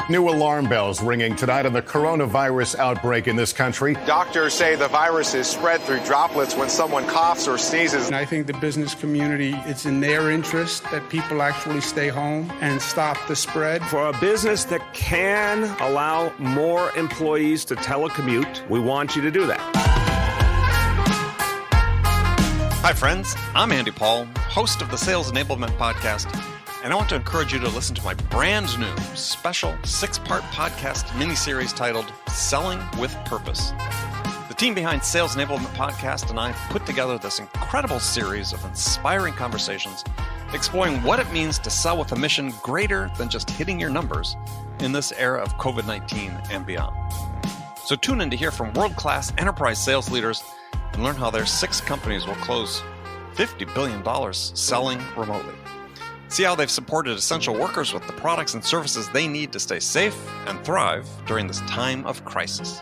New alarm bells ringing tonight on the coronavirus outbreak in this country. Doctors say the virus is spread through droplets when someone coughs or sneezes. And I think the business community, it's in their interest that people actually stay home and stop the spread. For a business that can allow more employees to telecommute, we want you to do that. Hi, friends. I'm Andy Paul, host of the Sales Enablement Podcast, and I want to encourage you to listen to my brand new special 6-part podcast miniseries titled Selling with Purpose. The team behind Sales Enablement Podcast and I put together this incredible series of inspiring conversations exploring what it means to sell with a mission greater than just hitting your numbers in this era of COVID-19 and beyond. So tune in to hear from world-class enterprise sales leaders and learn how their 6 companies will close $50 billion selling remotely. See how they've supported essential workers with the products and services they need to stay safe and thrive during this time of crisis.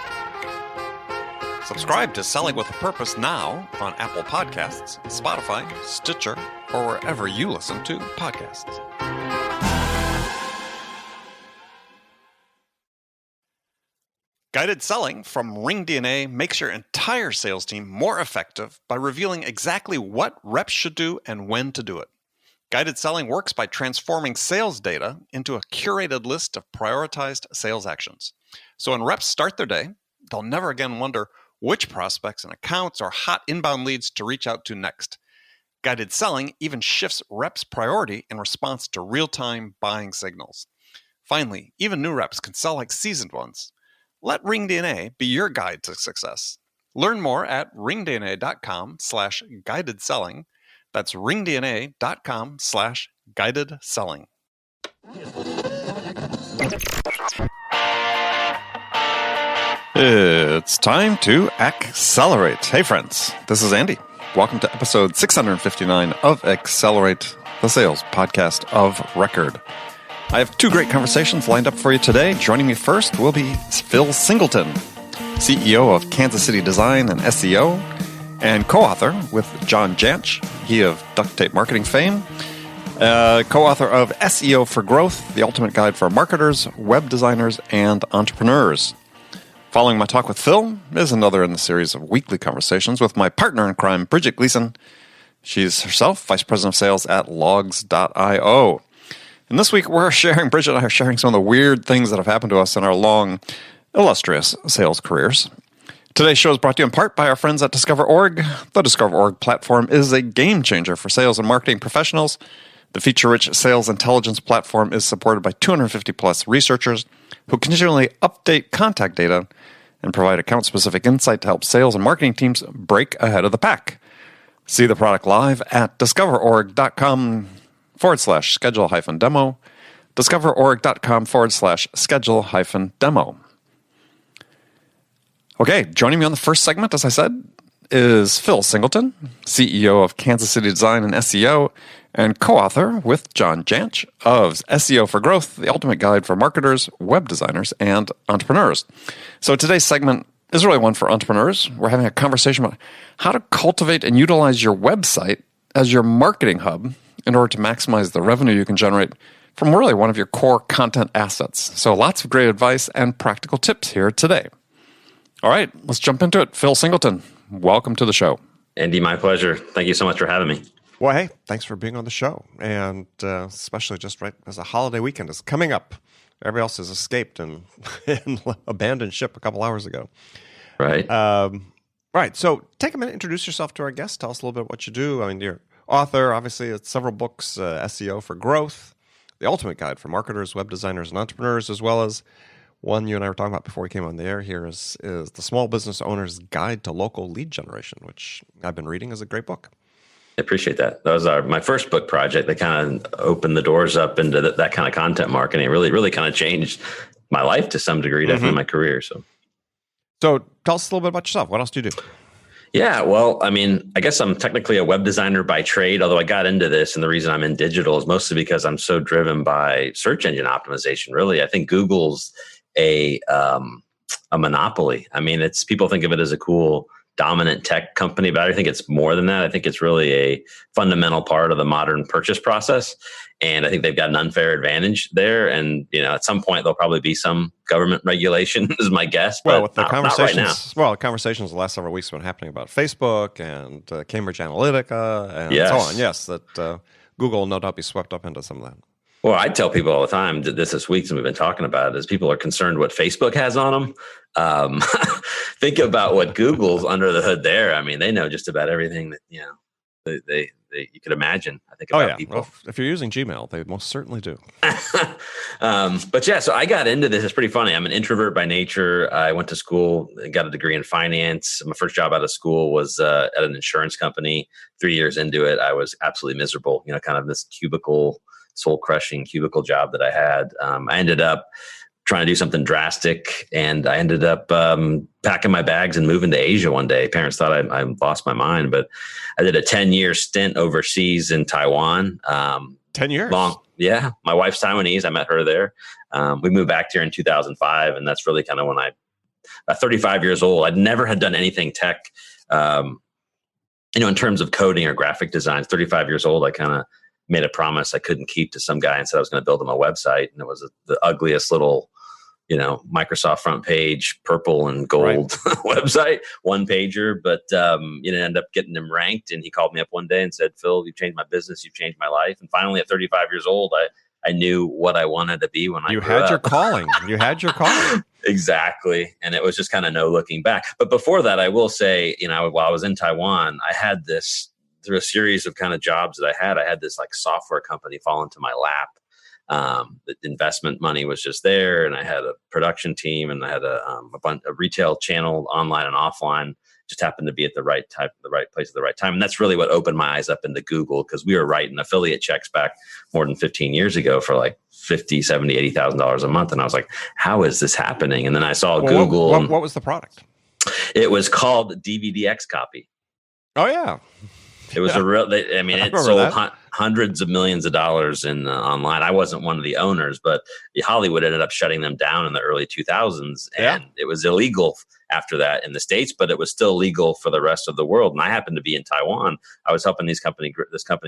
Subscribe to Selling with a Purpose now on Apple Podcasts, Spotify, Stitcher, or wherever you listen to podcasts. Guided Selling from RingDNA makes your entire sales team more effective by revealing exactly what reps should do and when to do it. Guided Selling works by transforming sales data into a curated list of prioritized sales actions. So when reps start their day, they'll never again wonder which prospects and accounts or hot inbound leads to reach out to next. Guided Selling even shifts reps' priority in response to real-time buying signals. Finally, even new reps can sell like seasoned ones. Let RingDNA be your guide to success. Learn more at ringdna.com/guided selling. That's ringdna.com/guided selling. It's time to accelerate. Hey friends, this is Andy. Welcome to episode 659 of Accelerate, the sales podcast of record. I have 2 great conversations lined up for you today. Joining me first will be Phil Singleton, CEO of Kansas City Design and SEO, and co-author with John Jantsch, he of Duct Tape Marketing fame, co-author of SEO for Growth, the ultimate guide for marketers, web designers, and entrepreneurs. Following my talk with Phil is another in the series of weekly conversations with my partner in crime, Bridget Gleason. She's herself Vice President of Sales at Logs.io. And this week, Bridget and I are sharing some of the weird things that have happened to us in our long, illustrious sales careers. Today's show is brought to you in part by our friends at Discover.org. The Discover.org platform is a game changer for sales and marketing professionals. The feature-rich sales intelligence platform is supported by 250-plus researchers who continually update contact data and provide account-specific insight to help sales and marketing teams break ahead of the pack. See the product live at discoverorg.com/schedule-demo, discoverorg.com/schedule-demo. Okay, joining me on the first segment, as I said, is Phil Singleton, CEO of Kansas City Design and SEO, and co-author with John Jantsch of SEO for Growth, the ultimate guide for marketers, web designers, and entrepreneurs. So today's segment is really one for entrepreneurs. We're having a conversation about how to cultivate and utilize your website as your marketing hub in order to maximize the revenue you can generate from really one of your core content assets. So lots of great advice and practical tips here today. All right, let's jump into it. Phil Singleton, welcome to the show. Andy, my pleasure. Thank you so much for having me. Well, hey, thanks for being on the show. And especially just right as a holiday weekend is coming up. Everybody else has escaped and abandoned ship a couple hours ago. Right. Right. So take a minute, introduce yourself to our guest. Tell us a little bit what you do. I mean, you're author, obviously, it's several books, SEO for Growth, the ultimate guide for marketers, web designers, and entrepreneurs, as well as one you and I were talking about before we came on the air here is the Small Business Owner's Guide to Local Lead Generation, which I've been reading as a great book. I appreciate that. That was my first book project that kind of opened the doors up into that kind of content marketing. It really kind of changed my life to some degree, definitely my career. So tell us a little bit about yourself. What else do you do? Yeah, well, I mean, I guess I'm technically a web designer by trade, although I got into this, and the reason I'm in digital is mostly because I'm so driven by search engine optimization. Really, I think Google's a monopoly. I mean, people think of it as a cool dominant tech company, but I think it's more than that. I think it's really a fundamental part of the modern purchase process. And I think they've got an unfair advantage there. And, at some point there'll probably be some government regulation is my guess. Well, but with the conversations, conversations, conversations the last several weeks have been happening about Facebook and Cambridge Analytica and Yes. so on. Yes, that Google will no doubt be swept up into some of that. Well, I tell people all the time that this week, and we've been talking about it, is people are concerned what Facebook has on them. Think about what Google's under the hood there. I mean, they know just about everything that, they you could imagine. I think about people. Well, if you're using Gmail, they most certainly do. But yeah, so I got into this. It's pretty funny. I'm an introvert by nature. I went to school and got a degree in finance. My first job out of school was at an insurance company. 3 years into it, I was absolutely miserable. Kind of this soul-crushing cubicle job that I had. I ended up trying to do something drastic, and I ended up packing my bags and moving to Asia one day. Parents thought I lost my mind, but I did a 10-year stint overseas in Taiwan. 10 years? Long. Yeah. My wife's Taiwanese. I met her there. We moved back here in 2005, and that's really kind of when at 35 years old, I'd never had done anything tech, in terms of coding or graphic design. 35 years old, I kind of made a promise I couldn't keep to some guy and said I was going to build him a website. And it was the ugliest little, Microsoft front page, purple and gold website, one pager. But, ended up getting him ranked. And he called me up one day and said, Phil, you've changed my business. You've changed my life. And finally, at 35 years old, I knew what I wanted to be when I grew up. Your calling. You had your calling. Exactly. And it was just kind of no looking back. But before that, I will say, while I was in Taiwan, I had this, through a series of kind of jobs that I had this like software company fall into my lap. The investment money was just there, and I had a production team, and I had a retail channel, online and offline. Just happened to be at the right time, the right place at the right time. And that's really what opened my eyes up into Google, because we were writing affiliate checks back more than 15 years ago for like $50,000, $70,000, $80,000 a month. And I was like, how is this happening? And then I saw Google. What was the product? It was called DVDX Copy. Oh, yeah. It was it sold hundreds of millions of dollars in online. I wasn't one of the owners, but Hollywood ended up shutting them down in the early 2000s. And it was illegal after that in the States, but it was still legal for the rest of the world. And I happened to be in Taiwan. I was helping this company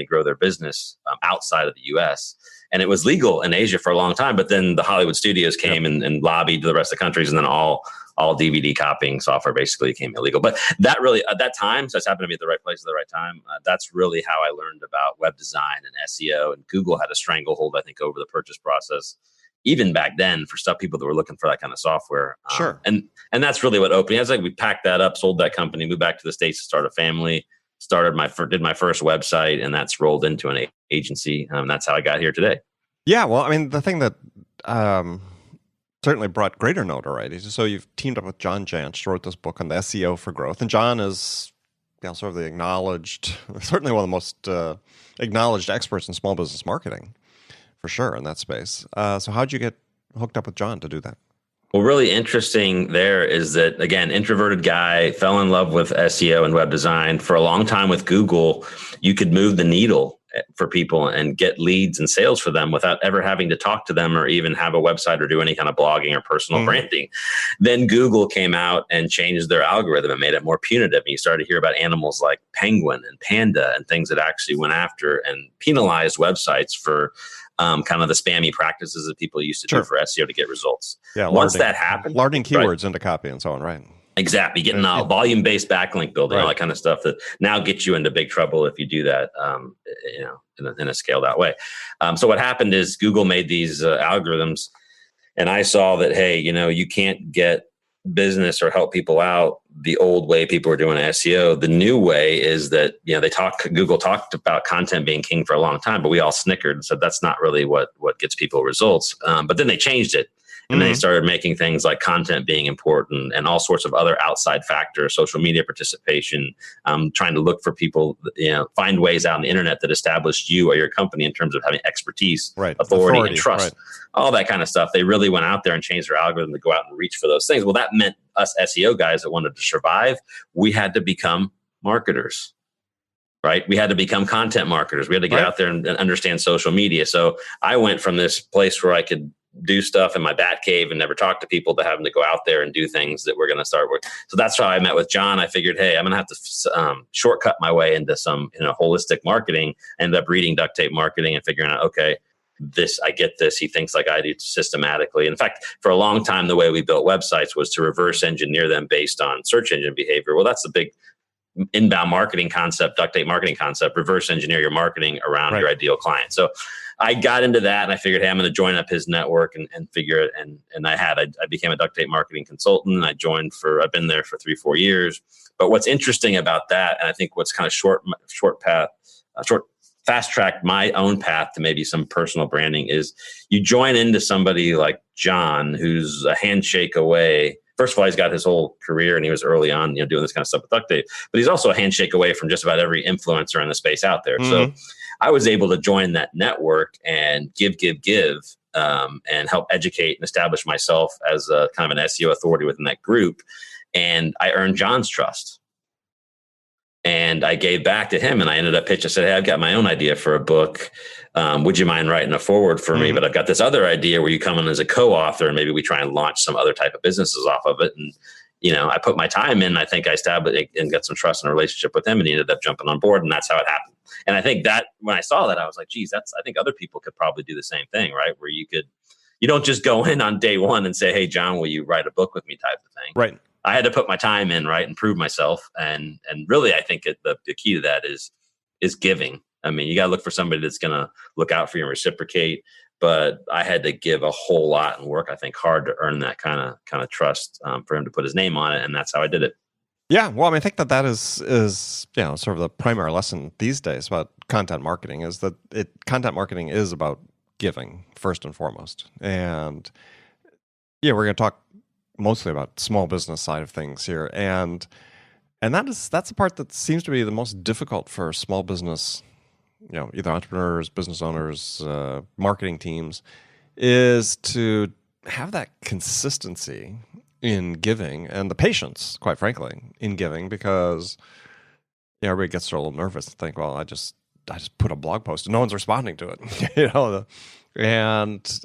grow their business outside of the U.S. And it was legal in Asia for a long time. But then the Hollywood studios came and lobbied to the rest of the countries, and then all DVD copying software basically became illegal. But that really, at that time, so I just happened to be at the right place at the right time. That's really how I learned about web design and SEO. And Google had a stranglehold, I think, over the purchase process, even back then, for people that were looking for that kind of software. Sure. And that's really what opened. I was like, we packed that up, sold that company, moved back to the States to start a family, did my first website, and that's rolled into an agency. That's how I got here today. Yeah. Well, I mean, the thing that certainly brought greater notoriety. So you've teamed up with John Jantsch, wrote this book on the SEO for growth. And John is sort of the acknowledged, certainly one of the most acknowledged experts in small business marketing, for sure, in that space. So how'd you get hooked up with John to do that? Well, really interesting there is that, again, introverted guy, fell in love with SEO and web design. For a long time with Google, you could move the needle for people and get leads and sales for them without ever having to talk to them or even have a website or do any kind of blogging or personal branding. Then Google came out and changed their algorithm and made it more punitive. And you started to hear about animals like penguin and panda and things that actually went after and penalized websites for kind of the spammy practices that people used to do for SEO to get results. Yeah, once that happened, larding keywords into copy and so on, right? Exactly. Getting volume-based backlink building, all that kind of stuff that now gets you into big trouble if you do that, in a scaled out way. So what happened is Google made these algorithms, and I saw that, hey, you can't get business or help people out the old way people were doing SEO. The new way is that, Google talked about content being king for a long time, but we all snickered and said, that's not really what gets people results. But then they changed it. And they started making things like content being important and all sorts of other outside factors, social media participation, trying to look for people, find ways out on the internet that established you or your company in terms of having expertise, authority, and trust, all that kind of stuff. They really went out there and changed their algorithm to go out and reach for those things. Well, that meant us SEO guys that wanted to survive, we had to become marketers. right? We had to become content marketers. We had to get out there and understand social media. So I went from this place where I could do stuff in my bat cave and never talk to people to having to go out there and do things that we're going to start with. So that's how I met with John. I figured, hey, I'm going to have to shortcut my way into some holistic marketing. I ended up reading duct tape marketing and figuring out, okay, I get this. He thinks like I do systematically. In fact, for a long time, the way we built websites was to reverse engineer them based on search engine behavior. Well, that's the big inbound marketing concept, duct tape marketing concept, reverse engineer your marketing around your ideal client. So I got into that and I figured, hey, I'm going to join up his network and figure it. And I became a duct tape marketing consultant. And I've been there for 3-4 years. But what's interesting about that, and I think what's kind of fast track my own path to maybe some personal branding, is you join into somebody like John, who's a handshake away. First of all, he's got his whole career and he was early on, doing this kind of stuff with duct tape, but he's also a handshake away from just about every influencer in the space out there. So I was able to join that network and give, and help educate and establish myself as a kind of an SEO authority within that group. And I earned John's trust. And I gave back to him and I ended up pitching. I said, hey, I've got my own idea for a book. Would you mind writing a forward for me? But I've got this other idea where you come in as a co-author and maybe we try and launch some other type of businesses off of it. And, I put my time in. I think I established and got some trust in a relationship with him and he ended up jumping on board. And that's how it happened. And I think that when I saw that, I was like, geez, I think other people could probably do the same thing, right? Where you don't just go in on day one and say, hey, John, will you write a book with me type of thing. Right. I had to put my time in, right, and prove myself. And really, I think the key to that is giving. I mean, you got to look for somebody that's going to look out for you and reciprocate. But I had to give a whole lot and work, I think, hard to earn that kind of trust for him to put his name on it. And that's how I did it. Yeah, well, I mean, I think that is sort of the primary lesson these days about content marketing is that content marketing is about giving first and foremost. And we're going to talk mostly about small business side of things here, and that's the part that seems to be the most difficult for small business, either entrepreneurs, business owners, marketing teams, is to have that consistency in giving and the patience, quite frankly, in giving, because everybody gets a little nervous and think, well, I just put a blog post and no one's responding to it, and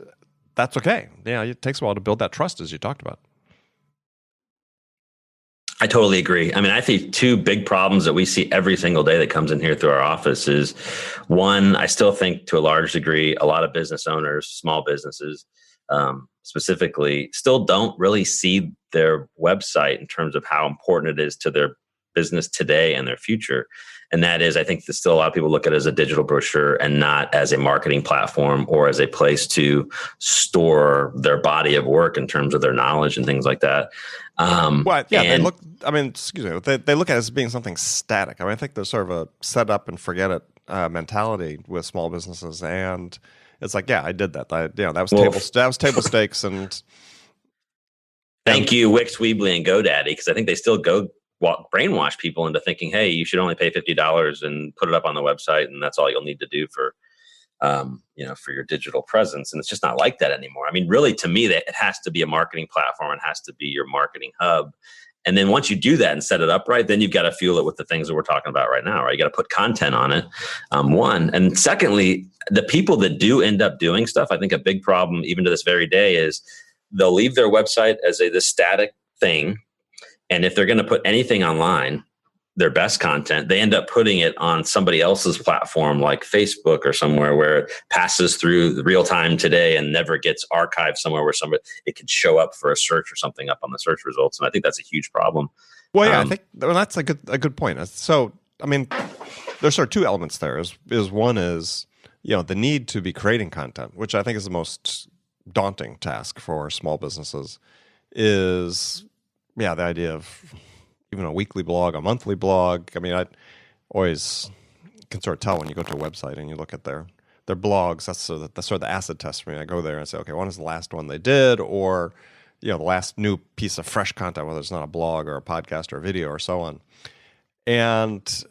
that's okay. It takes a while to build that trust, as you talked about. I totally agree. I mean, I think two big problems that we see every single day that comes in here through our office is, one, I still think to a large degree, a lot of business owners, small businesses specifically, still don't really see their website in terms of how important it is to their business today and their future. And that is, I think that still a lot of people look at it as a digital brochure and not as a marketing platform or as a place to store their body of work in terms of their knowledge and things like that. They look at it as being something static. I mean, I think there's sort of a set up and forget it mentality with small businesses. And it's like, I did that. That was table stakes. And thank you, Wix, Weebly, and GoDaddy, because I think they still brainwash people into thinking, hey, you should only pay $50 and put it up on the website, and that's all you'll need to do for your digital presence. And it's just not like that anymore. I mean, really, to me, that it has to be a marketing platform. It has to be your marketing hub. And then once you do that and set it up right, then you've got to fuel it with the things that we're talking about right now, right? You got to put content on it, one. And secondly, the people that do end up doing stuff, I think a big problem even to this very day is they'll leave their website as this static thing. And if they're going to put anything online, their best content, they end up putting it on somebody else's platform like Facebook or somewhere where it passes through real time today and never gets archived somewhere where it could show up for a search or something up on the search results. And I think that's a huge problem. Well, I think that's a good point. So, I mean, there's sort of two elements there. One is, the need to be creating content, which I think is the most daunting task for small businesses, is the idea of even a weekly blog, a monthly blog. I mean, I always can sort of tell when you go to a website and you look at their blogs. That's sort of the acid test for me. I go there and say, okay, when is the last one they did, or the last new piece of fresh content, whether it's not a blog or a podcast or a video or so on. And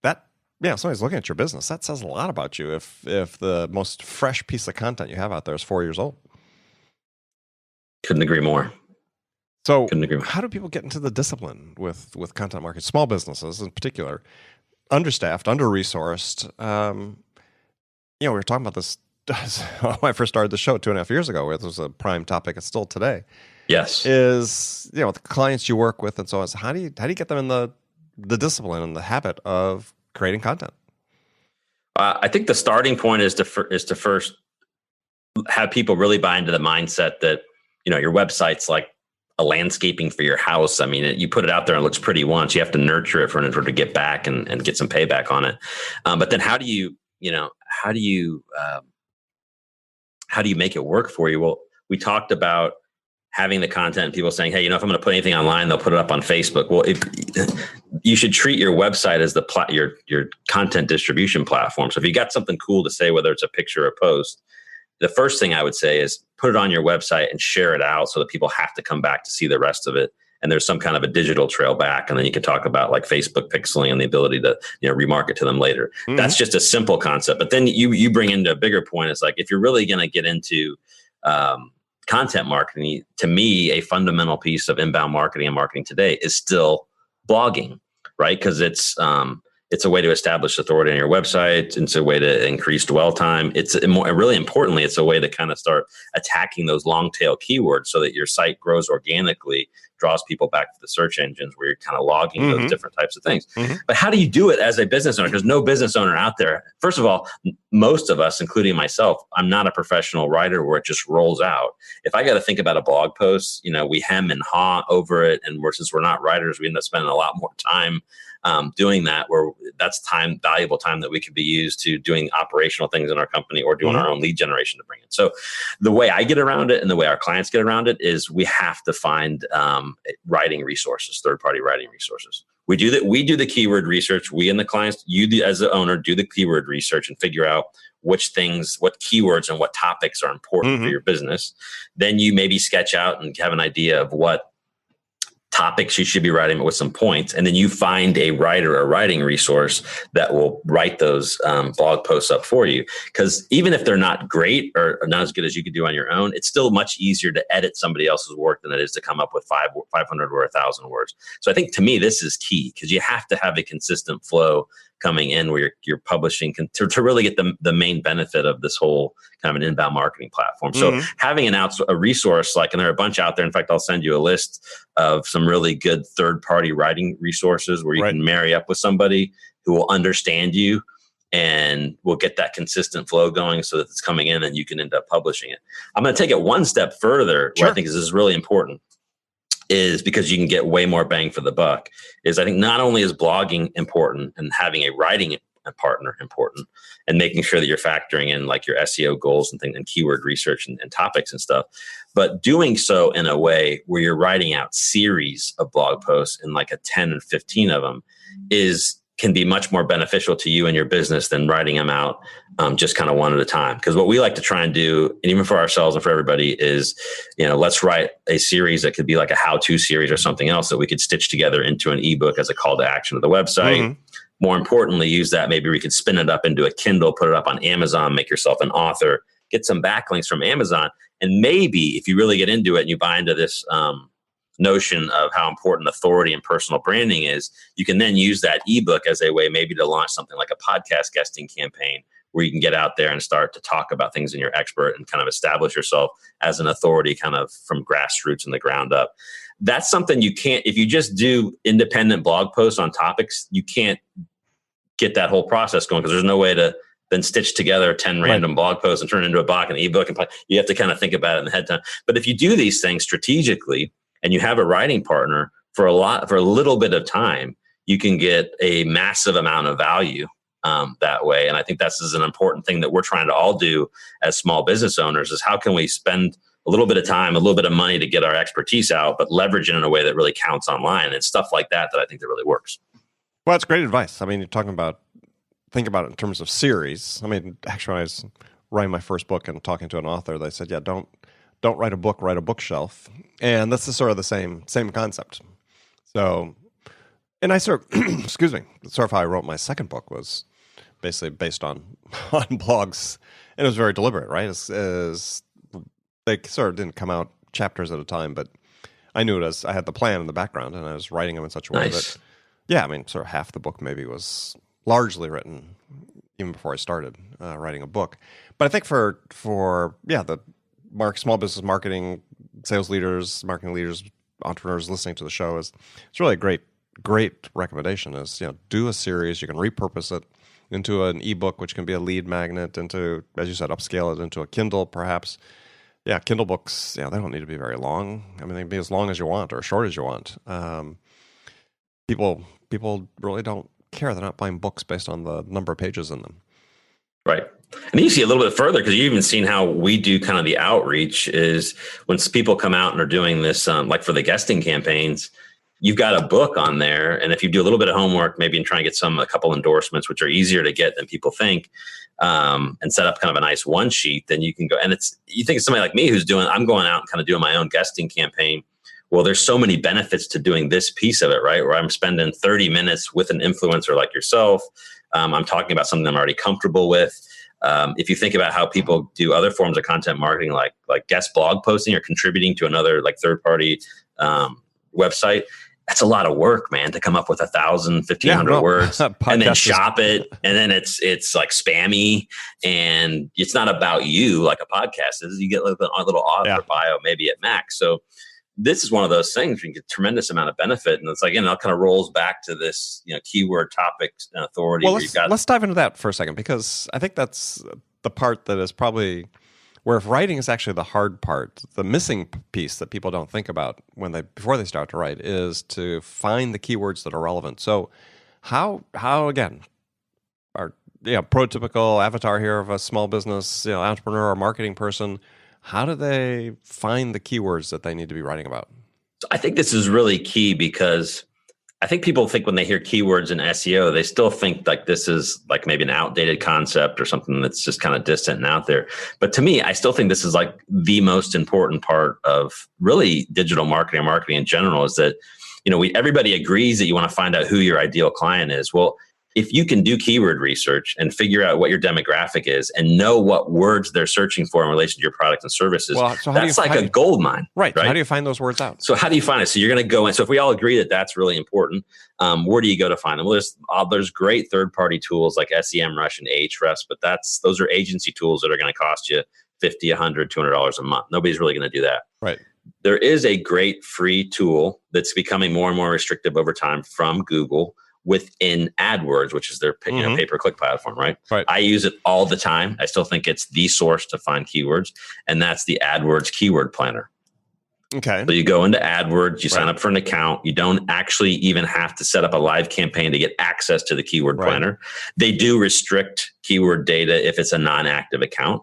that, somebody's looking at your business. That says a lot about you if the most fresh piece of content you have out there is 4 years old. Couldn't agree more. So how do people get into the discipline with content marketing, small businesses in particular? understaffed, under-resourced. We were talking about this when I first started the show 2.5 years ago. It was a prime topic. It's still today. Yes. Is, the clients you work with and so on. So how do you get them in the discipline and the habit of creating content? I think the starting point is to first have people really buy into the mindset that, your website's like a landscaping for your house. I mean, you put it out there and it looks pretty once. You have to nurture it for it to get back and get some payback on it. But then how do you make it work for you? Well, we talked about having the content and people saying, hey, if I'm going to put anything online, they'll put it up on Facebook. Well, if you should treat your website as your content distribution platform. So if you got something cool to say, whether it's a picture or a post, the first thing I would say is put it on your website and share it out so that people have to come back to see the rest of it. And there's some kind of a digital trail back. And then you can talk about like Facebook pixeling and the ability to, remarket to them later. Mm-hmm. That's just a simple concept. But then you bring into a bigger point. It's like, if you're really going to get into content marketing, to me, a fundamental piece of inbound marketing and marketing today is still blogging, right? Because it's a way to establish authority on your website. It's a way to increase dwell time. Really importantly, it's a way to kind of start attacking those long tail keywords so that your site grows organically, draws people back to the search engines where you're kind of logging those different types of things. Mm-hmm. But how do you do it as a business owner? Because no business owner out there, first of all, most of us, including myself, I'm not a professional writer where it just rolls out. If I got to think about a blog post, we hem and haw over it. And since we're not writers, we end up spending a lot more time doing that, where that's valuable time that we could be used to doing operational things in our company or doing our own lead generation to bring in. So the way I get around it and the way our clients get around it is we have to find writing resources, third-party writing resources. We do the keyword research. We and the clients, as the owner, do the keyword research and figure out what keywords and what topics are important for your business. Then you maybe sketch out and have an idea of what topics you should be writing with some points. And then you find a writer or writing resource that will write those blog posts up for you. Because even if they're not great or not as good as you could do on your own, it's still much easier to edit somebody else's work than it is to come up with 500 or 1,000 words. So I think to me, this is key because you have to have a consistent flow coming in where you're publishing to really get the main benefit of this whole kind of an inbound marketing platform. So having a resource and there are a bunch out there. In fact, I'll send you a list of some really good third-party writing resources where you can marry up with somebody who will understand you and will get that consistent flow going so that it's coming in and you can end up publishing it. I'm going to take it one step further, where I think this is really important, is because you can get way more bang for the buck. Is I think not only is blogging important and having a writing partner important and making sure that you're factoring in like your SEO goals and things and keyword research and topics and stuff, but doing so in a way where you're writing out series of blog posts and like a 10 and 15 of them can be much more beneficial to you and your business than writing them out just kind of one at a time. Because what we like to try and do, and even for ourselves and for everybody, is, let's write a series that could be like a how-to series or something else that we could stitch together into an ebook as a call to action of the website. More importantly, use that. Maybe we could spin it up into a Kindle, put it up on Amazon, make yourself an author, get some backlinks from Amazon. And maybe if you really get into it and you buy into this notion of how important authority and personal branding is, you can then use that ebook as a way maybe to launch something like a podcast guesting campaign where you can get out there and start to talk about things in your expert and kind of establish yourself as an authority kind of from grassroots and the ground up. That's something you can't, if you just do independent blog posts on topics, you can't get that whole process going because there's no way to then stitch together 10 random blog posts and turn it into a book and ebook. And you have to kind of think about it in the head time. But if you do these things strategically and you have a writing partner for a little bit of time, you can get a massive amount of value that way. And I think this is an important thing that we're trying to all do as small business owners is how can we spend a little bit of time, a little bit of money to get our expertise out, but leverage it in a way that really counts online and stuff like that I think that really works. Well, that's great advice. I mean, you're talking about, think about it in terms of series. I mean, actually, when I was writing my first book and talking to an author, they said, don't write a book, write a bookshelf. And that's sort of the same concept. So, and I sort of, excuse me, sort of how I wrote my second book was basically based on blogs. And it was very deliberate, right? They sort of didn't come out chapters at a time, but I knew it as I had the plan in the background and I was writing them in such a way that, yeah, I mean, sort of half the book maybe was largely written even before I started writing a book. But I think for the small business marketing, sales leaders, marketing leaders, entrepreneurs listening to the show, it's really a great recommendation is, do a series. You can repurpose it into an ebook, which can be a lead magnet, into, as you said, upscale it into a Kindle perhaps. Yeah, Kindle books, they don't need to be very long. I mean, they can be as long as you want or as short as you want. People really don't care. They're not buying books based on the number of pages in them. Right. And you see a little bit further, because you've even seen how we do kind of the outreach is when people come out and are doing this, like for the guesting campaigns, you've got a book on there. And if you do a little bit of homework, maybe and try and get a couple endorsements, which are easier to get than people think, and set up kind of a nice one sheet, then you can go. And you think of somebody like me I'm going out and kind of doing my own guesting campaign. Well, there's so many benefits to doing this piece of it, right? Where I'm spending 30 minutes with an influencer like yourself. I'm talking about something I'm already comfortable with. If you think about how people do other forms of content marketing, like guest blog posting or contributing to another like third-party website, that's a lot of work, man, to come up with 1,000, 1,500 words and then shop it. And then it's like spammy, and it's not about you like a podcast is. You get a little author bio maybe at max. So this is one of those things where you get a tremendous amount of benefit. And it's like, it kind of rolls back to this, keyword topic authority. Well, let's dive into that for a second, because I think that's the part that is probably where, if writing is actually the hard part, the missing piece that people don't think about before they start to write is to find the keywords that are relevant. So how again, our prototypical avatar here of a small business, entrepreneur or marketing person, how do they find the keywords that they need to be writing about? So I think this is really key, because I think people think when they hear keywords in SEO, they still think like this is like maybe an outdated concept or something that's just kind of distant and out there. But to me, I still think this is like the most important part of really digital marketing or marketing in general, is that, everybody agrees that you want to find out who your ideal client is. Well, if you can do keyword research and figure out what your demographic is and know what words they're searching for in relation to your product and services, that's like a gold mine. Right. So how do you find those words out? So how do you find it? So you're going to go in. So if we all agree that that's really important, where do you go to find them? Well, there's great third-party tools like SEMrush and Ahrefs, but those are agency tools that are going to cost you $50, $100, $200 a month. Nobody's really going to do that. Right. There is a great free tool that's becoming more and more restrictive over time from Google within AdWords, which is their pay-per-click platform, right? I use it all the time. I still think it's the source to find keywords, and that's the AdWords Keyword Planner. Okay. So you go into AdWords, you sign up for an account. You don't actually even have to set up a live campaign to get access to the keyword planner. They do restrict keyword data if it's a non-active account.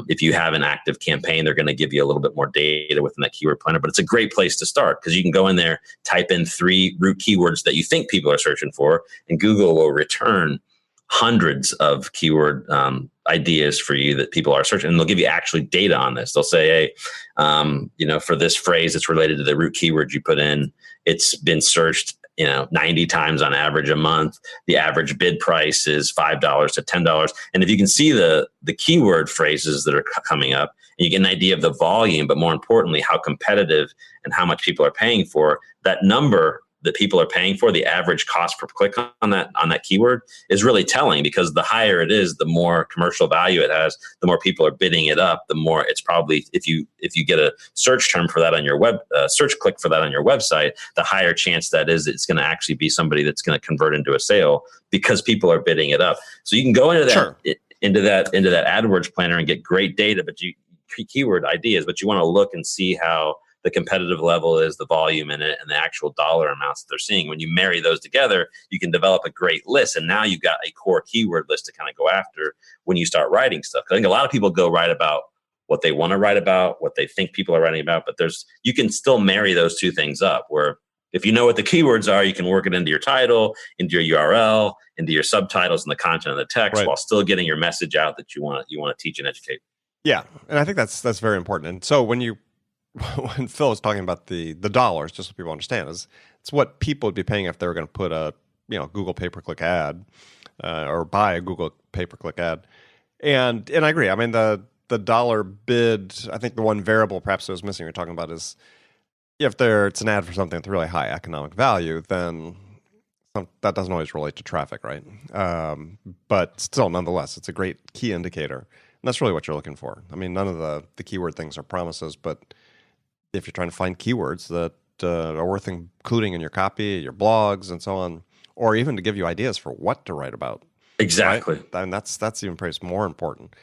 If you have an active campaign, they're going to give you a little bit more data within that keyword planner. But it's a great place to start, because you can go in there, type in 3 root keywords that you think people are searching for, and Google will return hundreds of keyword ideas for you that people are searching, and they'll give you actually data on this. They'll say, hey, for this phrase that's related to the root keyword you put in, it's been searched 90 times on average a month. The average bid price is $5 to $10. And if you can see the keyword phrases that are coming up, and you get an idea of the volume, but more importantly, how competitive and how much people are paying for, that number that people are paying for, the average cost per click on that keyword, is really telling, because the higher it is, the more commercial value it has, the more people are bidding it up, the more it's probably, if you get a search term for that on your web, search click for that on your website, the higher chance that is it's going to actually be somebody that's going to convert into a sale, because people are bidding it up. So you can go into that, into that AdWords planner and get great data, but keyword ideas, but you want to look and see how the competitive level is, the volume in it, and the actual dollar amounts that they're seeing. When you marry those together, you can develop a great list. And now you've got a core keyword list to kind of go after when you start writing stuff. I think a lot of people go write about what they want to write about, what they think people are writing about, but you can still marry those two things up, where if you know what the keywords are, you can work it into your title, into your URL, into your subtitles and the content of the text, while still getting your message out that you want to teach and educate. Yeah. And I think that's very important. And so when Phil was talking about the dollars, just so people understand, it's what people would be paying if they were going to put a Google pay-per-click ad or buy a Google pay-per-click ad. And I agree. I mean, the dollar bid, I think the one variable perhaps that was missing you're talking about is if it's an ad for something with really high economic value, then that doesn't always relate to traffic, right? But still, nonetheless, it's a great key indicator. And that's really what you're looking for. I mean, none of the keyword things are promises, but if you're trying to find keywords that are worth including in your copy, your blogs, and so on, or even to give you ideas for what to write about. Exactly. Right? And that's even perhaps more important.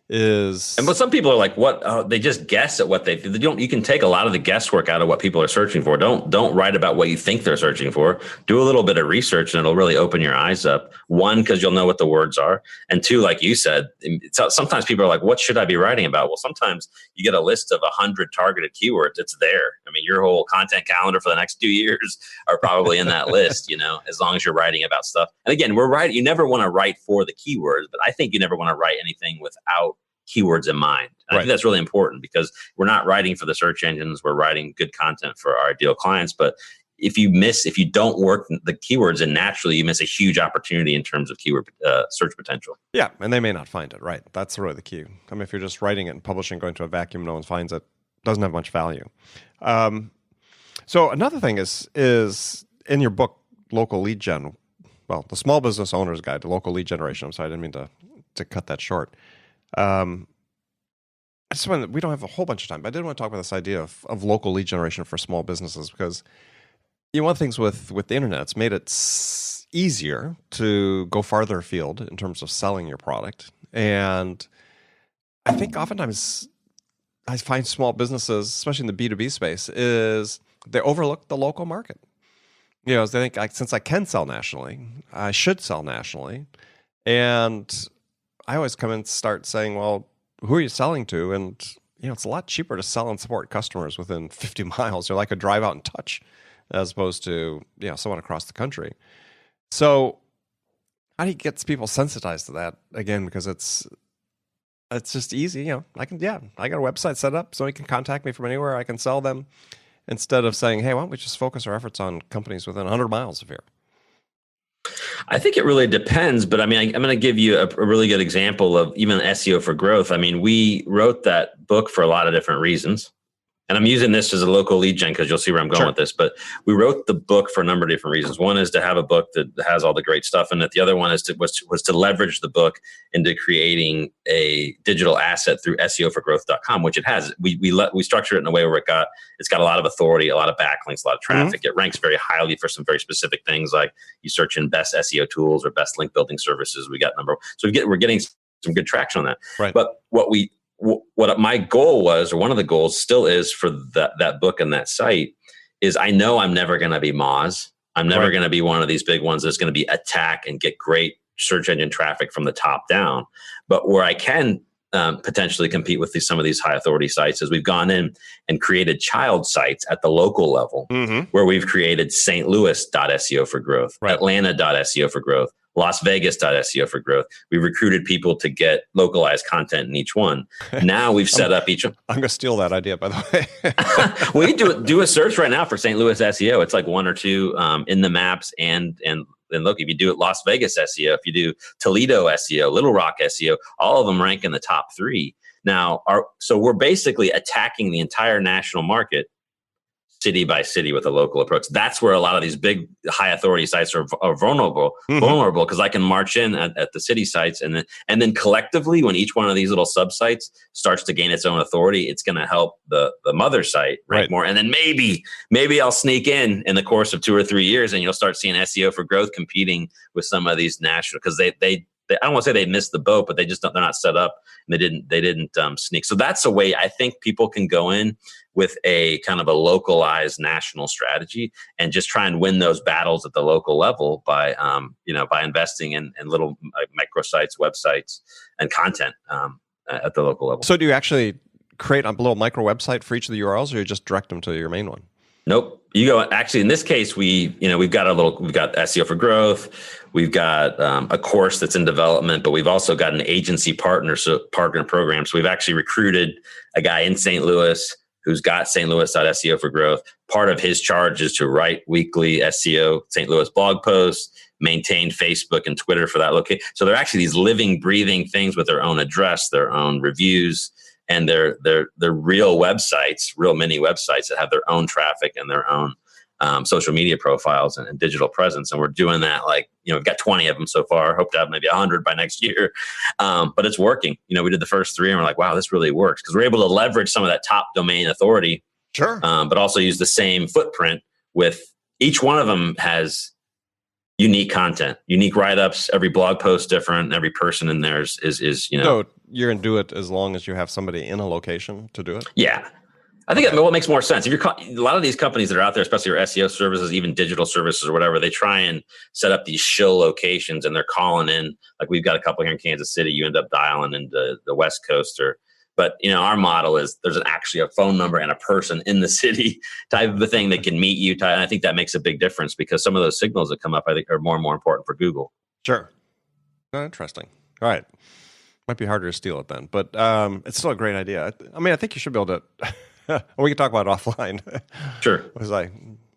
But some people are like, what? They just guess at what they don't. You can take a lot of the guesswork out of what people are searching for. Don't write about what you think they're searching for. Do a little bit of research, and it'll really open your eyes up. One, because you'll know what the words are, and two, like you said, sometimes people are like, what should I be writing about? Well, sometimes you get a list of 100 targeted keywords. It's there. I mean, your whole content calendar for the next 2 years are probably in that list. As long as you're writing about stuff. And again, you never want to write for the keywords, but I think you never want to write anything without keywords in mind. I think that's really important because we're not writing for the search engines. We're writing good content for our ideal clients. But if you don't work the keywords in naturally, you miss a huge opportunity in terms of keyword search potential. Yeah. And they may not find it, right? That's really the key. I mean, if you're just writing it and publishing, going to a vacuum, no one finds it, doesn't have much value. So another thing is in your book, Local Lead Gen, well, the Small Business Owner's Guide to Local Lead Generation. I'm sorry, I didn't mean to cut that short. We don't have a whole bunch of time, but I did want to talk about this idea of local lead generation for small businesses because one of the things with the internet, it's made it easier to go farther afield in terms of selling your product. And I think oftentimes I find small businesses, especially in the B2B space, is they overlook the local market. They think since I can sell nationally, I should sell nationally. And I always come and start saying, well, who are you selling to? And, it's a lot cheaper to sell and support customers within 50 miles. Or like a drive out and touch as opposed to, someone across the country. So how do you get people sensitized to that? Again, because it's just easy. I got a website set up so you can contact me from anywhere. I can sell them instead of saying, hey, why don't we just focus our efforts on companies within 100 miles of here? I think it really depends, but I mean, I'm going to give you a really good example of even SEO for growth. I mean, we wrote that book for a lot of different reasons. And I'm using this as a local lead gen because you'll see where I'm going with this. But we wrote the book for a number of different reasons. One is to have a book that has all the great stuff in it. The other one was to leverage the book into creating a digital asset through SEOforgrowth.com, which it has. We structured it in a way where it's got a lot of authority, a lot of backlinks, a lot of traffic. Mm-hmm. It ranks very highly for some very specific things, like you search in best SEO tools or best link building services. We got number. So we're getting some good traction on that. Right. But what my goal was, or one of the goals still is for that book and that site, is I know I'm never going to be Moz. I'm never going to be one of these big ones that's going to be attack and get great search engine traffic from the top down. But where I can potentially compete with some of these high authority sites is we've gone in and created child sites at the local level, mm-hmm. where we've created St. Louis.SEO for growth, Atlanta.SEO for growth, Las Vegas.SEO for growth. We recruited people to get localized content in each one. Now we've set up each one. I'm going to steal that idea, by the way. We do a search right now for St. Louis SEO. It's like one or two in the maps. And look, if you do it Las Vegas SEO, if you do Toledo SEO, Little Rock SEO, all of them rank in the top 3. Now, so we're basically attacking the entire national market city by city with a local approach. That's where a lot of these big high authority sites are vulnerable because I can march in at the city sites and then collectively, when each one of these little sub sites starts to gain its own authority, it's going to help the mother site rank more. And then maybe I'll sneak in the course of 2 or 3 years, and you'll start seeing SEO for growth competing with some of these national, because they I don't want to say they missed the boat, but they're not set up, and they didn't sneak. So that's a way I think people can go in with a kind of a localized national strategy and just try and win those battles at the local level by investing in little microsites, websites, and content at the local level. So do you actually create a little micro website for each of the URLs, or you just direct them to your main one? Nope. You go. Actually, in this case, we've got SEO for growth. We've got a course that's in development, but we've also got an agency partner program. So we've actually recruited a guy in St. Louis who's got St. Louis.SEO for growth. Part of his charge is to write weekly SEO St. Louis blog posts, maintain Facebook and Twitter for that location. So they're actually these living, breathing things with their own address, their own reviews, and they're real websites, real mini websites that have their own traffic and their own social media profiles and digital presence. And we're doing that we've got 20 of them so far. Hope to have maybe 100 by next year. But it's working. We did the first 3 and we're like, wow, this really works, because we're able to leverage some of that top domain authority. Sure. But also use the same footprint with each one of them has unique content, unique write-ups. Every blog post different. Every person in there is. So you're going to do it as long as you have somebody in a location to do it? Yeah. I think what makes more sense. If you're a lot of these companies that are out there, especially your SEO services, even digital services or whatever, they try and set up these shill locations and they're calling in. Like we've got a couple here in Kansas City. You end up dialing into the West Coast but our model is there's actually a phone number and a person in the city type of a thing that can meet you. And I think that makes a big difference, because some of those signals that come up, I think, are more and more important for Google. Sure. Oh, interesting. All right. Might be harder to steal it then, but it's still a great idea. I mean, I think you should be able to. We can talk about it offline. Sure. As I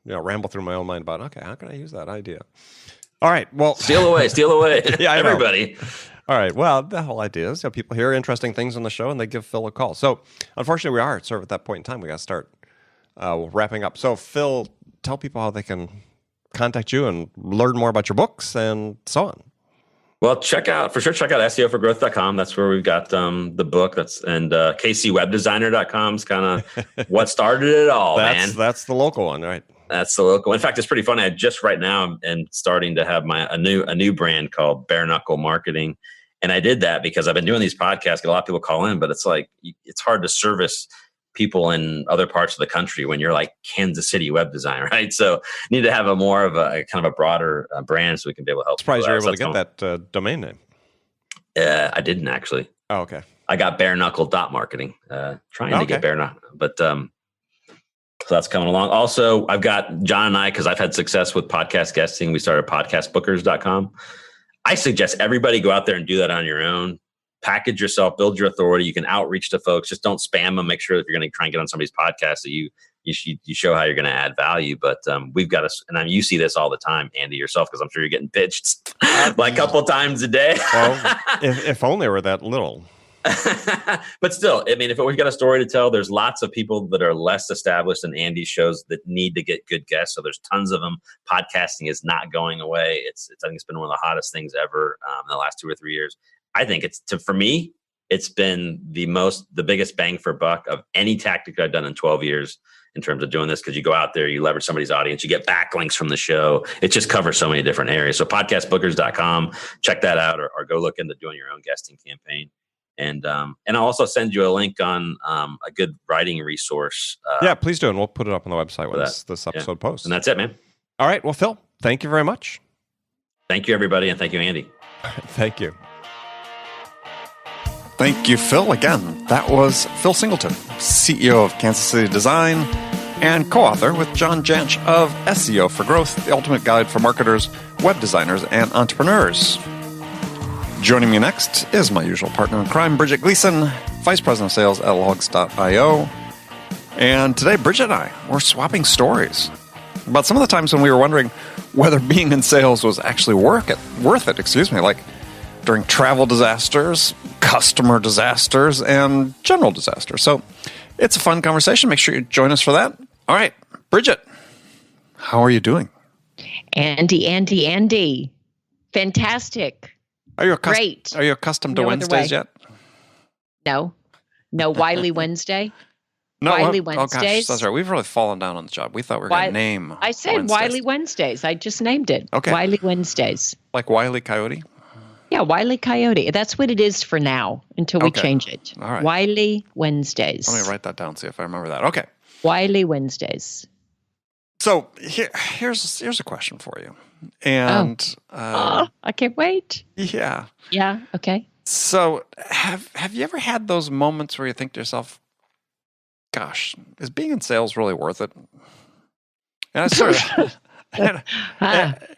ramble through my own mind about, okay, how can I use that idea? All right. Well, steal away. Yeah, everybody. All right. Well, the whole idea is people hear interesting things on the show and they give Phil a call. So unfortunately, we are sort of at that point in time. We got to start wrapping up. So Phil, tell people how they can contact you and learn more about your books and so on. Well, check out SEOforgrowth.com. That's where we've got the book. And kcwebdesigner.com is kind of what started it all, man. That's the local one, right? That's the local. In fact, it's pretty funny. I just right now am starting to have a new brand called Bare Knuckle Marketing. And I did that because I've been doing these podcasts. A lot of people call in, but it's hard to service people in other parts of the country when you're like Kansas City web design, right? So need to have a more of a kind of a broader brand so we can be able to help. Surprised you're able to get that domain name. I didn't actually. Oh, okay. I got bare knuckle marketing, trying to get bare knuckle, but so that's coming along. Also, I've got John and I, because I've had success with podcast guesting. We started podcastbookers.com. I suggest everybody go out there and do that on your own. Package yourself, build your authority. You can outreach to folks. Just don't spam them. Make sure if you're going to try and get on somebody's podcast that you show how you're going to add value. But we've got you see this all the time, Andy, yourself, because I'm sure you're getting pitched like a couple times a day. Well, if only we're that little. But still, I mean, if we've got a story to tell, there's lots of people that are less established than Andy's shows that need to get good guests. So there's tons of them. Podcasting is not going away. I think it's been one of the hottest things ever in the last 2 or 3 years. I think for me, it's been the biggest bang for buck of any tactic I've done in 12 years in terms of doing this, because you go out there, you leverage somebody's audience, you get backlinks from the show. It just covers so many different areas. So podcastbookers.com, check that out, or go look into doing your own guesting campaign. And I'll also send you a link on a good writing resource. Yeah, please do. And we'll put it up on the website when this episode posts. And that's it, man. All right. Well, Phil, thank you very much. Thank you, everybody. And thank you, Andy. Thank you. Thank you, Phil. Again, that was Phil Singleton, CEO of Kansas City Design and co-author with John Jantsch of SEO for Growth, the ultimate guide for marketers, web designers, and entrepreneurs. Joining me next is my usual partner in crime, Bridget Gleason, Vice President of Sales at Logs.io. And today, Bridget and I, we're swapping stories about some of the times when we were wondering whether being in sales was actually worth it, like during travel disasters, customer disasters, and general disasters. So it's a fun conversation. Make sure you join us for that. All right, Bridget, how are you doing? Andy. Fantastic. Great. Are you accustomed to Wednesdays yet? No, Wiley Wednesday. No, Wiley Wednesdays. Oh gosh, that's right. We've really fallen down on the job. We thought we were going to name. I said Wednesdays. Wiley Wednesdays. I just named it. Okay. Wiley Wednesdays. Like Wiley Coyote? Yeah, Wiley Coyote. That's what it is for now until we change it. All right. Wiley Wednesdays. Let me write that down, see if I remember that. Okay. Wiley Wednesdays. So here's a question for you. And I can't wait. Yeah. Yeah, okay. So have you ever had those moments where you think to yourself, gosh, is being in sales really worth it? And I sort of I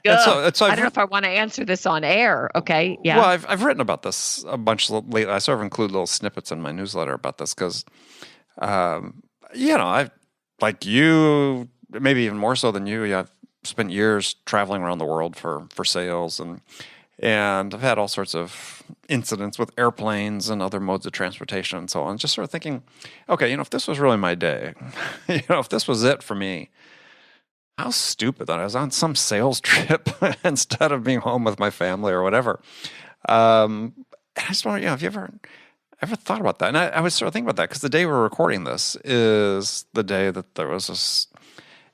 don't know if I want to answer this on air. Okay, yeah. Well, I've written about this a bunch lately. I sort of include little snippets in my newsletter about this because, I like you, maybe even more so than you. I've spent years traveling around the world for sales, and I've had all sorts of incidents with airplanes and other modes of transportation and so on. Just sort of thinking, okay, if this was really my day, if this was it for me, how stupid that I was on some sales trip instead of being home with my family or whatever. I just wonder, have you ever thought about that? And I was sort of thinking about that because the day we're recording this is the day that there was this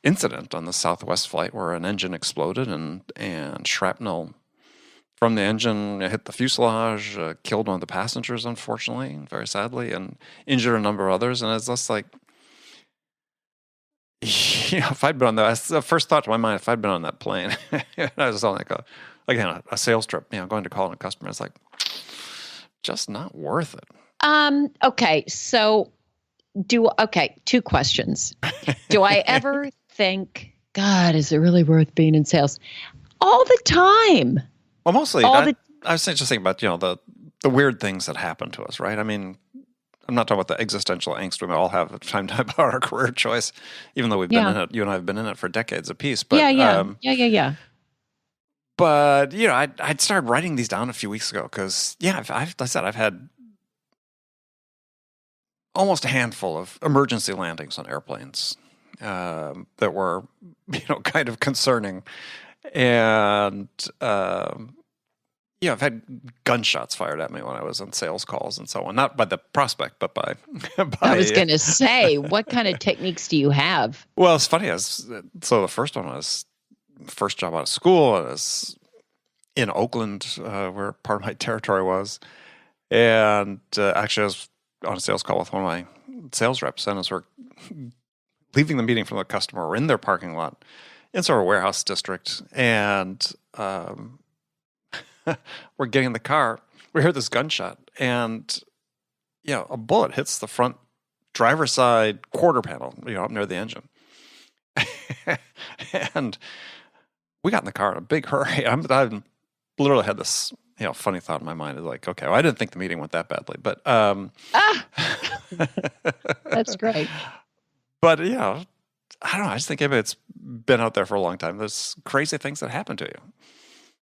incident on the Southwest flight where an engine exploded and shrapnel from the engine hit the fuselage, killed one of the passengers, unfortunately, very sadly, and injured a number of others. And it's just like, if I'd been on the first thought to my mind, if I'd been on that plane, I was on a sales trip, going to call a customer, it's like, just not worth it. Okay. So two questions. Do I ever think, God, is it really worth being in sales? All the time. Well, mostly, I was just thinking about, the weird things that happen to us, right? I mean, I'm not talking about the existential angst we all have at the time about our career choice, even though we've been in it. You and I have been in it for decades apiece. But, yeah. But, I'd started writing these down a few weeks ago because, I've had almost a handful of emergency landings on airplanes that were, kind of concerning. And, I've had gunshots fired at me when I was on sales calls and so on. Not by the prospect, but by I was going to say, what kind of techniques do you have? Well, it's funny. So the first one was first job out of school. I was in Oakland, where part of my territory was. And actually, I was on a sales call with one of my sales reps. And as we're leaving the meeting from the customer, we're in their parking lot in sort of a warehouse district. And we're getting in the car. We hear this gunshot. And, a bullet hits the front driver's side quarter panel, up near the engine. And we got in the car in a big hurry. I literally had this, funny thought in my mind. Is like, okay, well, I didn't think the meeting went that badly, but that's great. But I don't know. I just think it's been out there for a long time. There's crazy things that happen to you.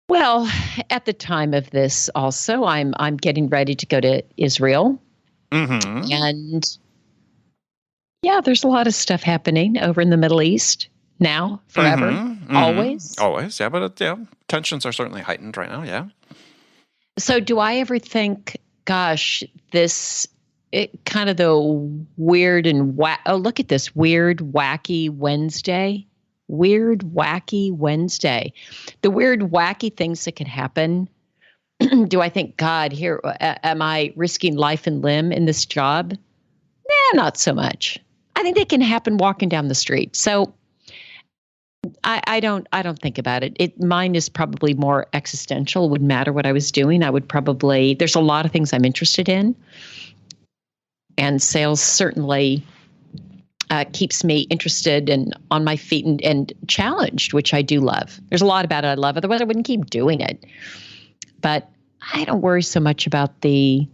Well, at the time of this, also, I'm getting ready to go to Israel, and there's a lot of stuff happening over in the Middle East. Now, forever, always. Always, yeah. But tensions are certainly heightened right now, yeah. So do I ever think, gosh, kind of the weird and look at this weird, wacky Wednesday. Weird, wacky Wednesday. The weird, wacky things that can happen. Do I think, God, here, am I risking life and limb in this job? Nah, not so much. I think they can happen walking down the street. So I don't think about it. Mine is probably more existential. It wouldn't matter what I was doing. There's a lot of things I'm interested in. And sales certainly keeps me interested and on my feet and challenged, which I do love. There's a lot about it I love. Otherwise, I wouldn't keep doing it. But I don't worry so much about the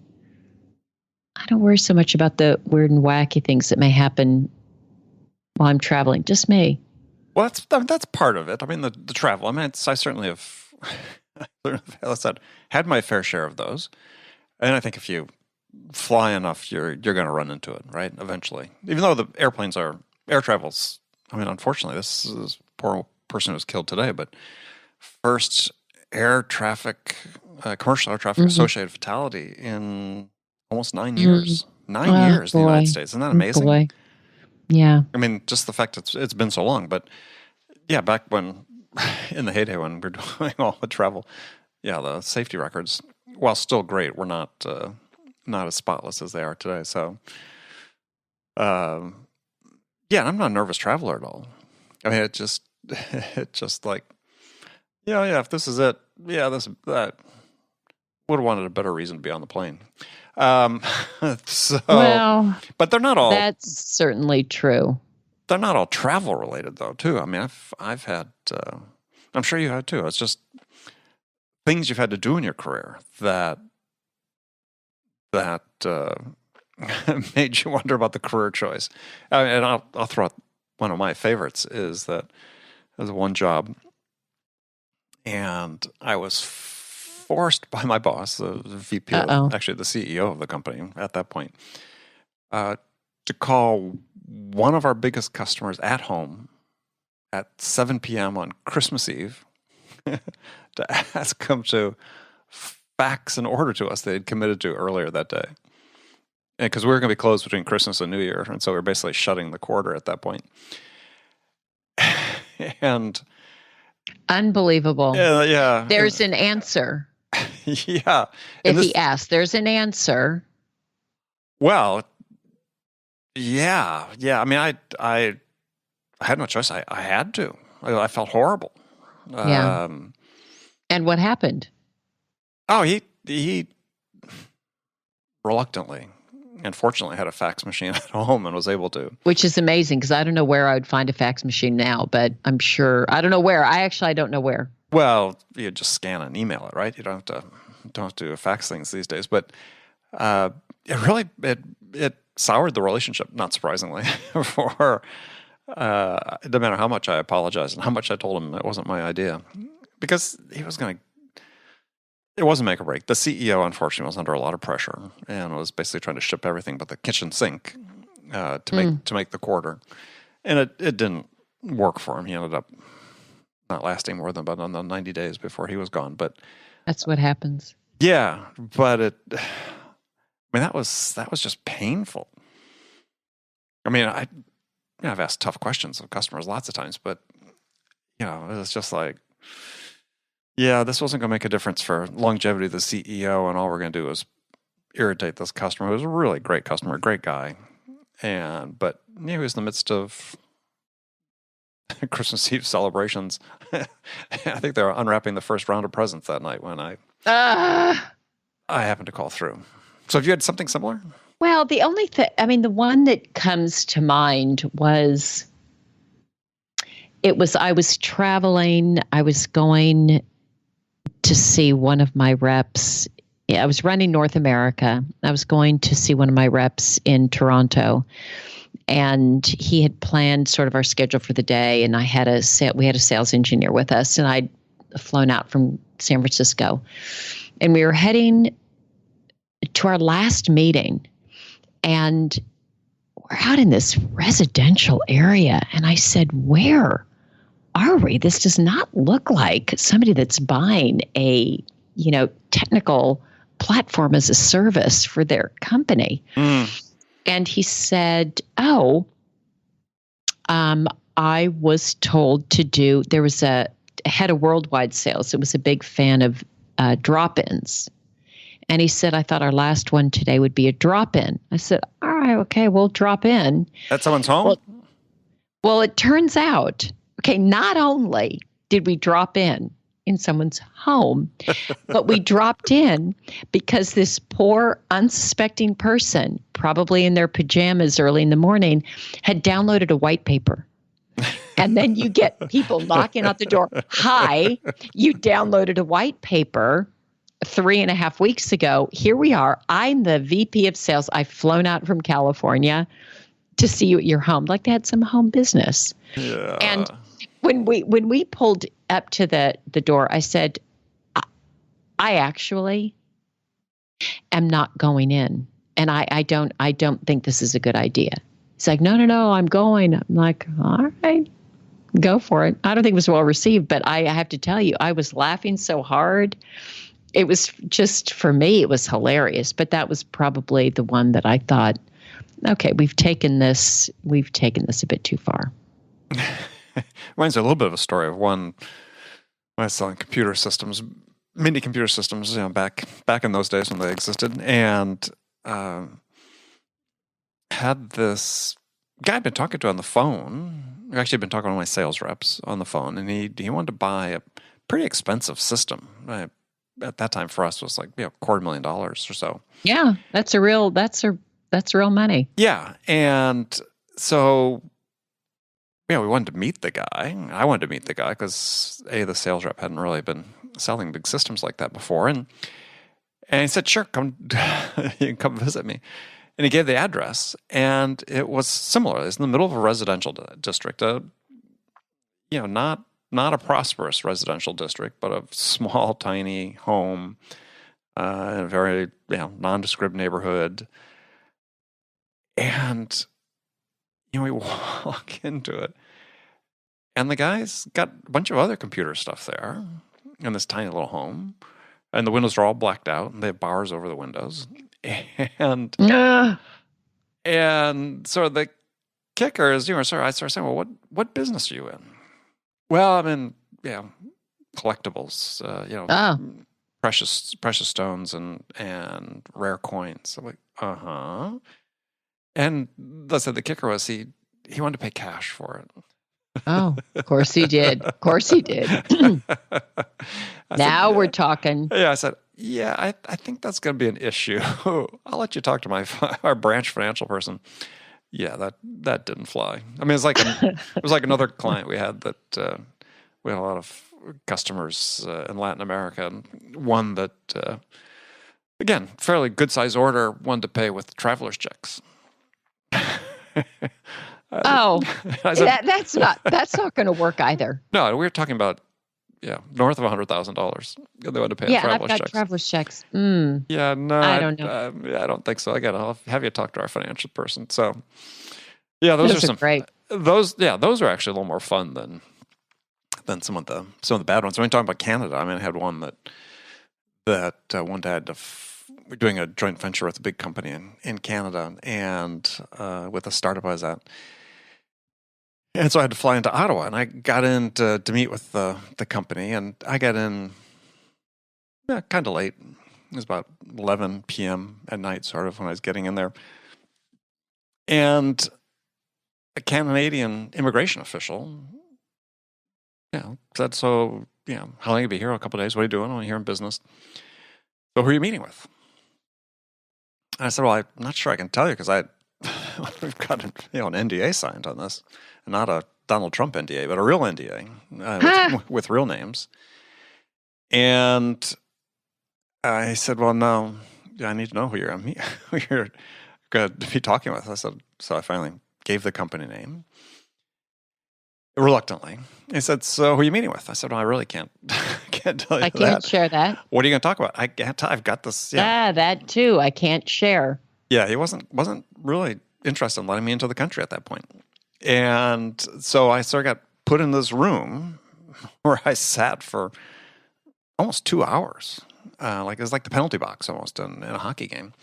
weird and wacky things that may happen while I'm traveling. Just me. Well, that's part of it. I mean, the travel. I mean, I certainly have, as I said, had my fair share of those. And I think if you fly enough, you're going to run into it, right? Eventually. Even though the air travels, I mean, unfortunately, this is a poor person who was killed today, but first air traffic, commercial air traffic associated fatality in almost 9 years. 9 years in the United States. Isn't that amazing? Boy. Yeah. I mean, just the fact it's been so long, but back when, in the heyday when we're doing all the travel, the safety records, while still great, were not as spotless as they are today. So, I'm not a nervous traveler at all. I mean, it just like, if this is it, that would have wanted a better reason to be on the plane. But they're not all. That's certainly true. They're not all travel related though, too. I mean, I've had, I'm sure you had too. It's just things you've had to do in your career that made you wonder about the career choice. And I'll throw out one of my favorites is that there was one job, and I was forced by my boss, the VP, actually the CEO of the company at that point, to call one of our biggest customers at home at 7 p.m. on Christmas Eve to ask them to fax an order to us they had committed to earlier that day. Because we were going to be closed between Christmas and New Year, and so we were basically shutting the quarter at that point. And unbelievable. Yeah. There's an answer. Yeah. If he asks, there's an answer. Well, yeah. I mean, I had no choice. I had to. I felt horrible. Yeah. And what happened? Oh, he reluctantly and fortunately had a fax machine at home and was able to. Which is amazing, because I don't know where I would find a fax machine now, but I'm sure, I don't know where. I don't know where. Well, you just scan and email it, right? You don't have to fax things these days. But it soured the relationship, not surprisingly, for it didn't matter how much I apologized and how much I told him it wasn't my idea, because he was going to. It wasn't make or break. The CEO, unfortunately, was under a lot of pressure and was basically trying to ship everything but the kitchen sink to make the quarter, and it didn't work for him. He ended up not lasting more than about 90 days before he was gone. But that's what happens. Yeah, but that was just painful. I mean, I've asked tough questions of customers lots of times, but it was just like, yeah, this wasn't going to make a difference for longevity of the CEO, and all we're going to do is irritate this customer. He was a really great customer, great guy, but he was in the midst of Christmas Eve celebrations. I think they were unwrapping the first round of presents that night when I happened to call through. So have you had something similar? Well, the only thing, the one that comes to mind was, I was traveling. I was going to see one of my reps. I was running North America. I was going to see one of my reps in Toronto, and he had planned sort of our schedule for the day. And we had a sales engineer with us, and I'd flown out from San Francisco, and we were heading to our last meeting, and we're out in this residential area. And I said, where are we? This does not look like somebody that's buying a, technical platform as a service for their company. And he said, I was told to do, there was a head of worldwide sales. It was a big fan of drop-ins. And he said, I thought our last one today would be a drop-in. I said, all right, okay, we'll drop in. At someone's home? Well, it turns out, not only did we drop in someone's home, but we dropped in because this poor, unsuspecting person, probably in their pajamas early in the morning, had downloaded a white paper. And then you get people knocking at the door. Hi, you downloaded a white paper 3.5 weeks ago. Here we are. I'm the VP of sales. I've flown out from California to see you at your home. Like they had some home business. Yeah. And when we pulled up to the door, I said, I actually am not going in. And I don't think this is a good idea. He's like, no, I'm going. I'm like, all right, go for it. I don't think it was well received, but I have to tell you, I was laughing so hard. It was just, for me, it was hilarious. But that was probably the one that I thought, okay, we've taken this a bit too far. Reminds me a little bit of a story of one when I was selling computer systems, mini computer systems, back in those days when they existed, and had this guy I'd been talking to on the phone. I've actually been talking to one of my sales reps on the phone, and he wanted to buy a pretty expensive system. At that time for us was like $250,000 or so. Yeah, that's real money. Yeah, and so we wanted to meet the guy. I wanted to meet the guy because the sales rep hadn't really been selling big systems like that before, and he said, "Sure, come, you can come visit me." And he gave the address, and it was similar. It's in the middle of a residential district, not a prosperous residential district, but a small, tiny home in a very nondescript neighborhood. And we walk into it, And the guy's got a bunch of other computer stuff there in this tiny little home. And the windows are all blacked out, and they have bars over the windows. And so the kicker is, I started saying, well, what business are you in? Well, I'm in, collectibles, precious stones and rare coins. I'm like, uh-huh. And that's the kicker was he wanted to pay cash for it. Oh, of course he did. Of course he did. Now we're talking. Yeah, I said, I think that's going to be an issue. I'll let you talk to our branch financial person. Yeah, that didn't fly. I mean, it was like another client we had that we had a lot of customers in Latin America, and one that again, fairly good size order, wanted to pay with traveler's checks. That's not going to work either. No, we were talking about north of $100,000. They wanted to pay traveler's checks. Yeah, I've got traveler's checks. Yeah, no, I don't know. I don't think so. Again, I'll have you talk to our financial person. So, yeah, those are great. Those are actually a little more fun than some of the bad ones. When I'm talking about Canada, I mean, I had one that one dad we're doing a joint venture with a big company in Canada, and with a startup I was at. And so I had to fly into Ottawa, and I got in to meet with the company, and I got in kind of late. It was about 11 p.m. at night, sort of, when I was getting in there. And a Canadian immigration official said, so, how long are you going to be here? A couple of days. What are you doing? I'm here in business. So who are you meeting with? And I said, well, I'm not sure I can tell you because we've got an NDA signed on this. Not a Donald Trump NDA, but a real NDA with real names. And I said, well, no, I need to know who you're going to be talking with. I said, so I finally gave the company name. Reluctantly. He said, so who are you meeting with? I said, well, I really can't tell you that. I can't share that. What are you going to talk about? I can't I've got this. Yeah. That too. I can't share. Yeah, he wasn't really interested in letting me into the country at that point. And so I sort of got put in this room where I sat for almost 2 hours. It was like the penalty box almost in a hockey game.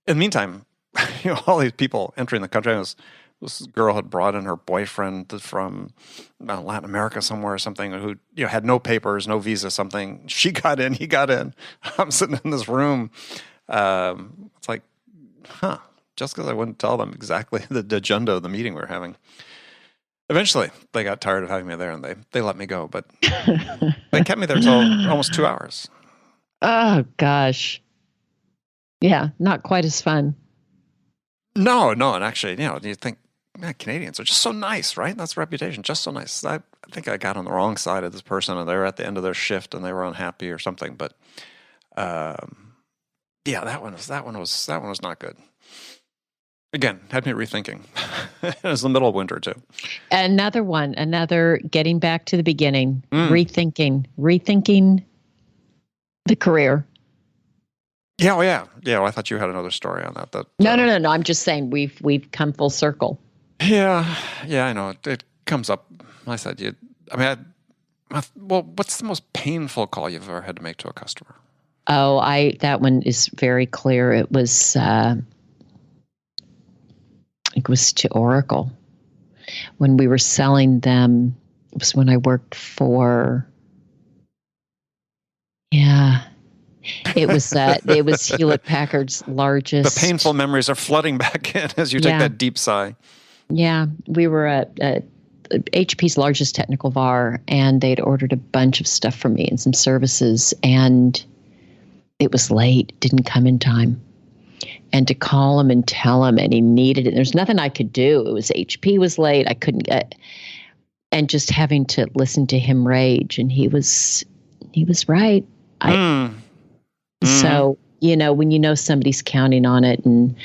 In the meantime, all these people entering the country. This girl had brought in her boyfriend from Latin America somewhere or something who had no papers, no visa, something. She got in, he got in. I'm sitting in this room. It's like, just because I wouldn't tell them exactly the agenda of the meeting we were having. Eventually, they got tired of having me there, and they let me go. But they kept me there until almost 2 hours. Oh, gosh. Yeah, not quite as fun. No, and actually, you think, Canadians are just so nice, right? That's the reputation, just so nice. I think I got on the wrong side of this person, and they were at the end of their shift, and they were unhappy or something. But, that one was not good. Again, had me rethinking. It was the middle of winter too. Another getting back to the beginning, rethinking the career. Yeah, well, yeah. Well, I thought you had another story on that. No. I'm just saying we've come full circle. Yeah, I know. It comes up. I said, what's the most painful call you've ever had to make to a customer? Oh, that one is very clear. It was to Oracle when we were selling them. It was when I worked for. Yeah. It was Hewlett Packard's largest. The painful memories are flooding back in as you take that deep sigh. Yeah, we were at HP's largest technical VAR, and they'd ordered a bunch of stuff from me and some services, and it was late, didn't come in time. And to call him and tell him, and he needed it. There's nothing I could do. It was HP was late. I couldn't get, and just having to listen to him rage, and he was right. So, when somebody's counting on it, and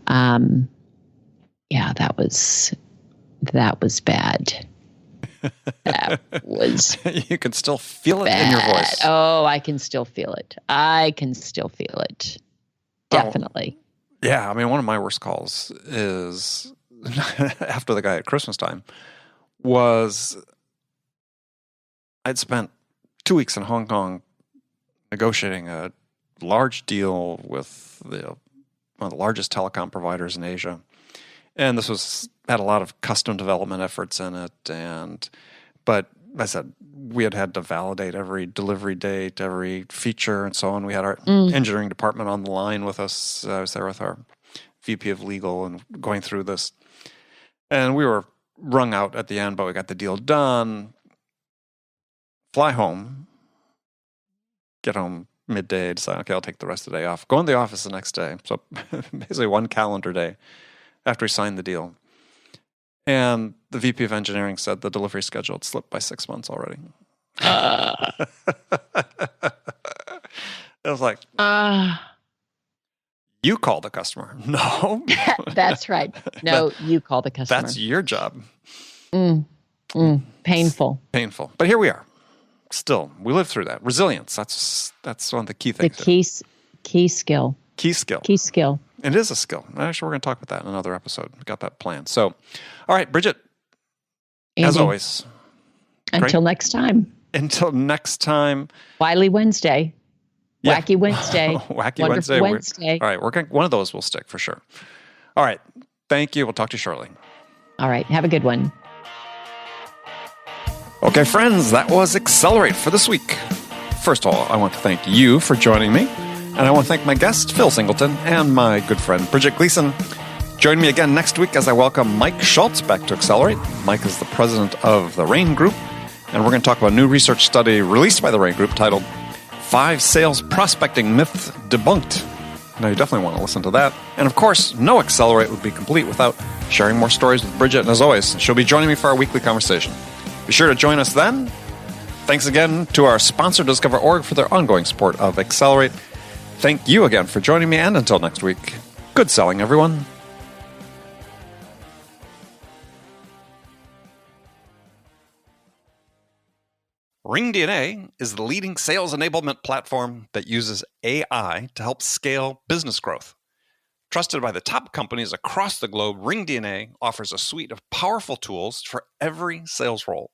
that was bad. That was you can still feel it in your voice. Oh, I can still feel it. Definitely. Yeah, I mean, one of my worst calls is after the guy at Christmas time was I'd spent 2 weeks in Hong Kong negotiating a large deal with one of the largest telecom providers in Asia. And this had a lot of custom development efforts in it. But I said, we had to validate every delivery date, every feature, and so on. We had our engineering department on the line with us. I was there with our VP of legal and going through this. And we were wrung out at the end, but we got the deal done. Fly home, get home midday, decide, okay, I'll take the rest of the day off. Go in the office the next day. So basically one calendar day after we signed the deal. And the VP of engineering said the delivery schedule had slipped by 6 months already. It was like, you call the customer. No. That's right. No, you call the customer. That's your job. Painful. Painful. But here we are. Still, we lived through that. Resilience. That's one of the key things. The key skill. Key skill. Key skill. It is a skill. Actually, we're going to talk about that in another episode. We got that planned. So, all right, Bridget, Andy, as always. Until next time. Until next time. Wiley Wednesday. Yeah. Wacky Wednesday. Wacky Wonderful Wednesday. All right, one of those will stick for sure. All right, thank you. We'll talk to you shortly. All right, have a good one. Okay, friends, that was Accelerate for this week. First of all, I want to thank you for joining me, and I want to thank my guest, Phil Singleton, and my good friend, Bridget Gleason. Join me again next week as I welcome Mike Schultz back to Accelerate. Mike is the president of the RAIN Group, and we're going to talk about a new research study released by the RAIN Group titled 5 Sales Prospecting Myths Debunked. Now, you definitely want to listen to that. And of course, no Accelerate would be complete without sharing more stories with Bridget. And as always, she'll be joining me for our weekly conversation. Be sure to join us then. Thanks again to our sponsor, Discover.org, for their ongoing support of Accelerate. Thank you again for joining me, and until next week, good selling, everyone. RingDNA is the leading sales enablement platform that uses AI to help scale business growth. Trusted by the top companies across the globe, RingDNA offers a suite of powerful tools for every sales role.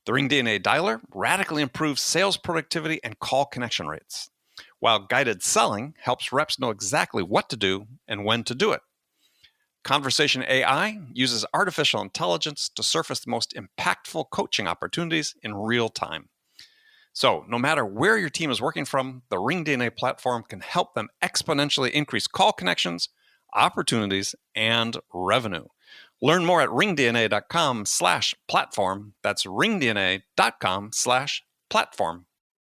The RingDNA Dialer radically improves sales productivity and call connection rates, while guided selling helps reps know exactly what to do and when to do it. Conversation AI uses artificial intelligence to surface the most impactful coaching opportunities in real time. So, no matter where your team is working from, the RingDNA platform can help them exponentially increase call connections, opportunities, and revenue. Learn more at ringdna.com/platform. That's ringdna.com/platform.